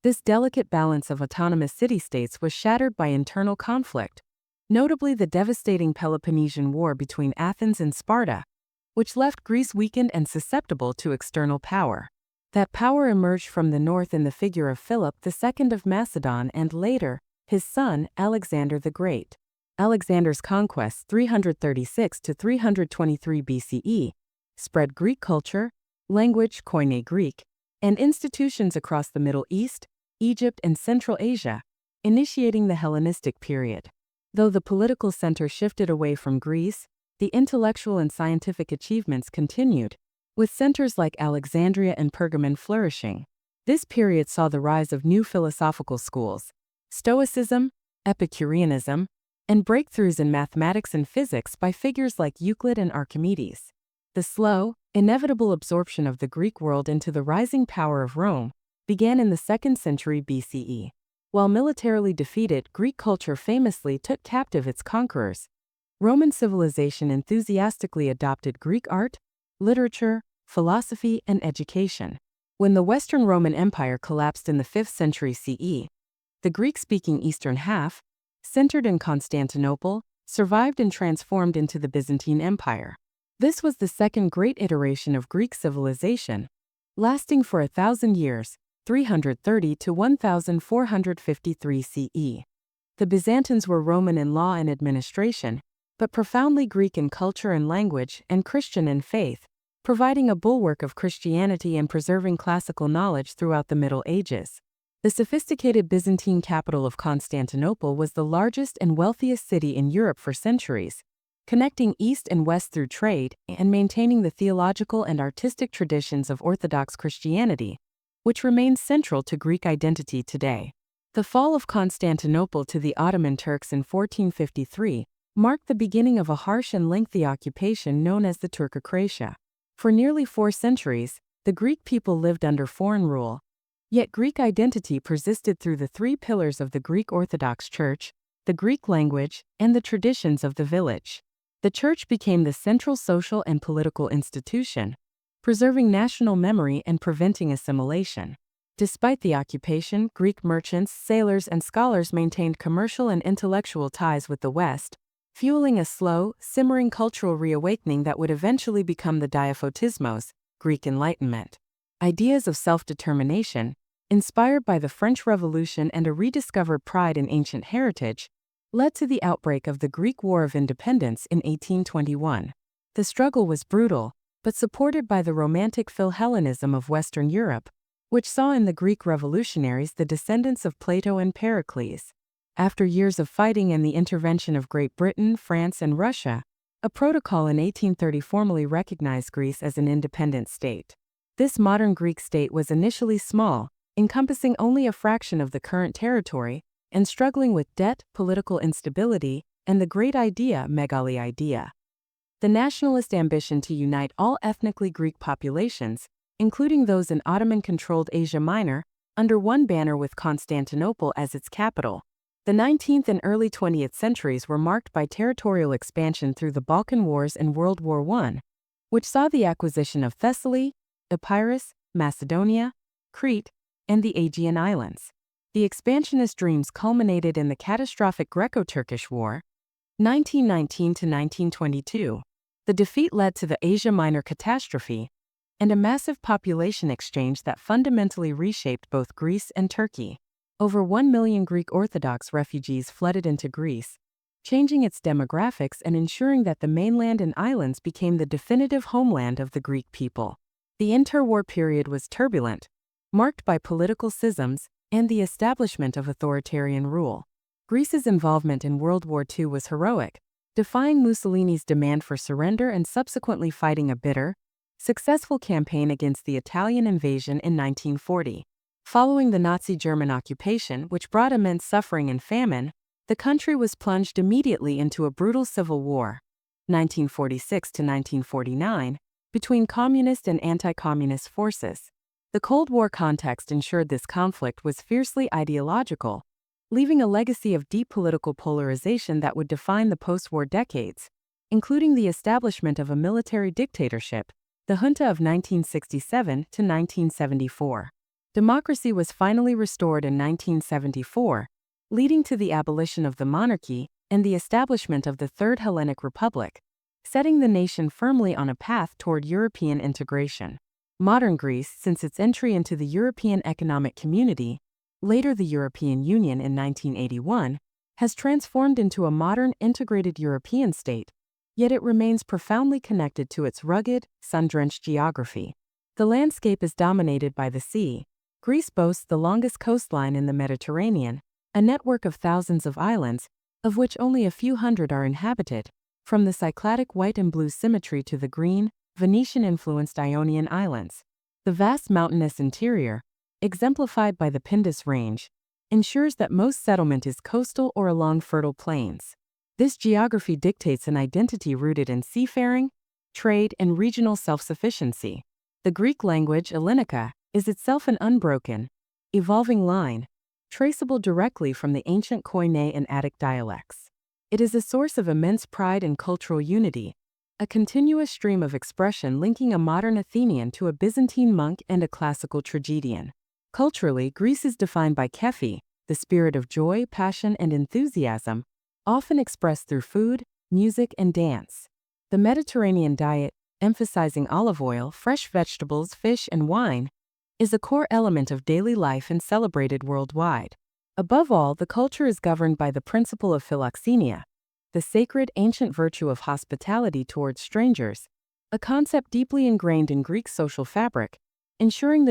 This delicate balance of autonomous city-states was shattered by internal conflict, notably the devastating Peloponnesian War between Athens and Sparta, which left Greece weakened and susceptible to external power. That power emerged from the north in the figure of Philip II of Macedon and later, his son, Alexander the Great. Alexander's conquests 336 to 323 BCE spread Greek culture, language Koine Greek, and institutions across the Middle East, Egypt, and Central Asia, initiating the Hellenistic period. Though the political center shifted away from Greece, the intellectual and scientific achievements continued, with centers like Alexandria and Pergamon flourishing. This period saw the rise of new philosophical schools, Stoicism, Epicureanism, and breakthroughs in mathematics and physics by figures like Euclid and Archimedes. The slow, inevitable absorption of the Greek world into the rising power of Rome began in the 2nd century BCE. While militarily defeated, Greek culture famously took captive its conquerors. Roman civilization enthusiastically adopted Greek art, literature, philosophy, and education. When the Western Roman Empire collapsed in the 5th century CE, the Greek-speaking eastern half, centered in Constantinople, survived and transformed into the Byzantine Empire. This was the second great iteration of Greek civilization, lasting for 1,000 years, 330 to 1453 CE. The Byzantines were Roman in law and administration, but profoundly Greek in culture and language and Christian in faith, providing a bulwark of Christianity and preserving classical knowledge throughout the Middle Ages. The sophisticated Byzantine capital of Constantinople was the largest and wealthiest city in Europe for centuries, connecting East and West through trade and maintaining the theological and artistic traditions of Orthodox Christianity, which remains central to Greek identity today. The fall of Constantinople to the Ottoman Turks in 1453 marked the beginning of a harsh and lengthy occupation known as the Turkocratia. For nearly 4 centuries, the Greek people lived under foreign rule, yet Greek identity persisted through the 3 pillars of the Greek Orthodox Church, the Greek language, and the traditions of the village. The Church became the central social and political institution, preserving national memory and preventing assimilation. Despite the occupation, Greek merchants, sailors, and scholars maintained commercial and intellectual ties with the West, fueling a slow, simmering cultural reawakening that would eventually become the Diaphotismos, Greek Enlightenment. Ideas of self-determination, inspired by the French Revolution and a rediscovered pride in ancient heritage, led to the outbreak of the Greek War of Independence in 1821. The struggle was brutal, but supported by the romantic Philhellenism of Western Europe, which saw in the Greek revolutionaries the descendants of Plato and Pericles. After years of fighting and the intervention of Great Britain, France, and Russia, a protocol in 1830 formally recognized Greece as an independent state. This modern Greek state was initially small, encompassing only a fraction of the current territory, and struggling with debt, political instability, and the great idea, megali idea. The nationalist ambition to unite all ethnically Greek populations, including those in Ottoman-controlled Asia Minor, under one banner with Constantinople as its capital. The 19th and early 20th centuries were marked by territorial expansion through the Balkan Wars and World War I, which saw the acquisition of Thessaly, Epirus, Macedonia, Crete, and the Aegean Islands. The expansionist dreams culminated in the catastrophic Greco-Turkish War, 1919 to 1922. The defeat led to the Asia Minor catastrophe and a massive population exchange that fundamentally reshaped both Greece and Turkey. Over 1 million Greek Orthodox refugees flooded into Greece, changing its demographics and ensuring that the mainland and islands became the definitive homeland of the Greek people. The interwar period was turbulent, marked by political schisms and the establishment of authoritarian rule. Greece's involvement in World War II was heroic, defying Mussolini's demand for surrender and subsequently fighting a bitter, successful campaign against the Italian invasion in 1940. Following the Nazi German occupation, which brought immense suffering and famine, the country was plunged immediately into a brutal civil war, 1946 to 1949, between communist and anti-communist forces. The Cold War context ensured this conflict was fiercely ideological, leaving a legacy of deep political polarization that would define the post-war decades, including the establishment of a military dictatorship, the junta of 1967 to 1974. Democracy was finally restored in 1974, leading to the abolition of the monarchy and the establishment of the Third Hellenic Republic, setting the nation firmly on a path toward European integration. Modern Greece, since its entry into the European Economic Community, later the European Union in 1981, has transformed into a modern integrated European state, yet it remains profoundly connected to its rugged, sun-drenched geography. The landscape is dominated by the sea. Greece boasts the longest coastline in the Mediterranean, a network of thousands of islands, of which only a few hundred are inhabited, from the Cycladic white and blue symmetry to the green, Venetian-influenced Ionian Islands. The vast mountainous interior, exemplified by the Pindus Range, ensures that most settlement is coastal or along fertile plains. This geography dictates an identity rooted in seafaring, trade, and regional self-sufficiency. The Greek language, Ellinica, is itself an unbroken, evolving line, traceable directly from the ancient Koine and Attic dialects. It is a source of immense pride and cultural unity, a continuous stream of expression linking a modern Athenian to a Byzantine monk and a classical tragedian. Culturally, Greece is defined by Kefi, the spirit of joy, passion, and enthusiasm, often expressed through food, music, and dance. The Mediterranean diet, emphasizing olive oil, fresh vegetables, fish, and wine, is a core element of daily life and celebrated worldwide. Above all, the culture is governed by the principle of philoxenia, the sacred ancient virtue of hospitality towards strangers, a concept deeply ingrained in Greek social fabric, ensuring the